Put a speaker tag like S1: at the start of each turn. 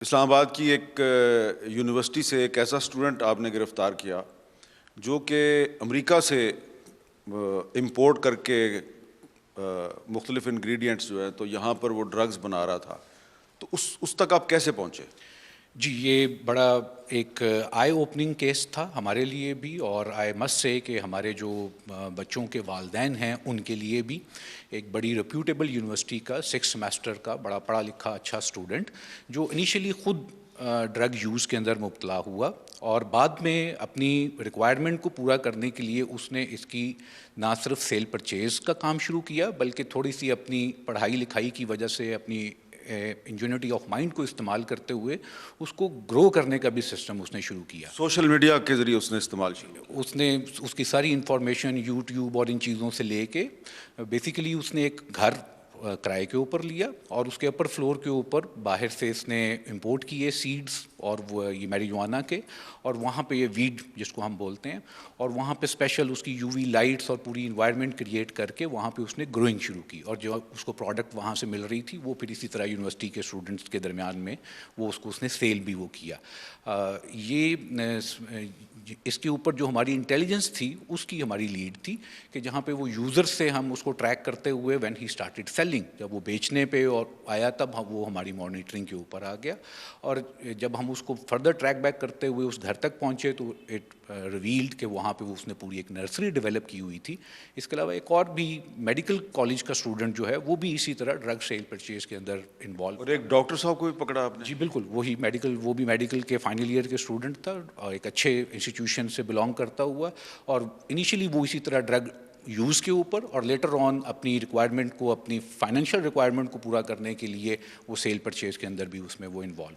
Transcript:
S1: اسلام آباد کی ایک یونیورسٹی سے ایک ایسا اسٹوڈنٹ آپ نے گرفتار کیا جو کہ امریکہ سے امپورٹ کر کے مختلف انگریڈینٹس جو ہیں تو یہاں پر وہ ڈرگز بنا رہا تھا، تو اس تک آپ کیسے پہنچے؟
S2: جی، یہ بڑا ایک آئی اوپننگ کیس تھا ہمارے لیے بھی، اور آئی مسٹ سے کہ ہمارے جو بچوں کے والدین ہیں ان کے لیے بھی۔ ایک بڑی ریپیوٹیبل یونیورسٹی کا 6 سیمسٹر کا بڑا پڑھا لکھا اچھا اسٹوڈنٹ جو انیشلی خود ڈرگ یوز کے اندر مبتلا ہوا، اور بعد میں اپنی ریکوائرمنٹ کو پورا کرنے کے لیے اس نے اس کی نہ صرف سیل پرچیز کا کام شروع کیا، بلکہ تھوڑی سی اپنی پڑھائی لکھائی کی وجہ سے اپنی انجینیورٹی آف مائنڈ کو استعمال کرتے ہوئے اس کو گرو کرنے کا بھی سسٹم اس نے شروع کیا۔
S1: سوشل میڈیا کے ذریعے اس نے استعمال کیا،
S2: اس نے اس کی ساری انفارمیشن یوٹیوب اور ان چیزوں سے لے کے بیسیکلی اس نے ایک گھر کرائے کے اوپر لیا، اور اس کے اپر فلور کے اوپر باہر سے اس نے امپورٹ کیے سیڈز اور وہ یہ میریجوانا کے، اور وہاں پہ یہ ویڈ جس کو ہم بولتے ہیں، اور وہاں پہ اسپیشل اس کی یو وی لائٹس اور پوری انوائرمنٹ کریٹ کر کے وہاں پہ اس نے گروئنگ شروع کی، اور جو اس کو پروڈکٹ وہاں سے مل رہی تھی وہ پھر اسی طرح یونیورسٹی کے اسٹوڈنٹس کے درمیان میں وہ اس نے سیل بھی وہ کیا۔ یہ اس کے اوپر جو ہماری انٹیلیجنس تھی اس کی ہماری لیڈ تھی کہ جہاں پہ وہ یوزر سے ہم اس کو ٹریک کرتے ہوئے وین ہی اسٹارٹیڈ سیلنگ، جب وہ بیچنے پہ اور آیا تب وہ ہماری مانیٹرنگ کے اوپر آ گیا، اور جب ہم اس کو فردر ٹریک بیک کرتے ہوئے اس گھر تک پہنچے تو اٹ ریویلڈ کہ وہاں پہ اس نے پوری ایک نرسری ڈیولپ کی ہوئی تھی۔ اس کے علاوہ ایک اور بھی میڈیکل کالج کا اسٹوڈنٹ جو ہے وہ بھی اسی طرح ڈرگ سیل پرچیز کے اندر انوالو۔
S1: اور ایک ڈاکٹر صاحب کو بھی پکڑا آپ نے؟
S2: جی بالکل، وہی میڈیکل، وہ بھی میڈیکل کے فائنل ایئر کے اسٹوڈنٹ تھا، اور ایک اچھے انسٹیٹیوشن سے بلانگ کرتا ہوا، اور انیشلی وہ اسی طرح ڈرگ یوز کے اوپر، اور لیٹر آن اپنی ریکوائرمنٹ کو، اپنی فائنینشیل ریکوائرمنٹ کو پورا کرنے کے لیے وہ سیل پرچیز کے اندر بھی اس میں وہ انوالو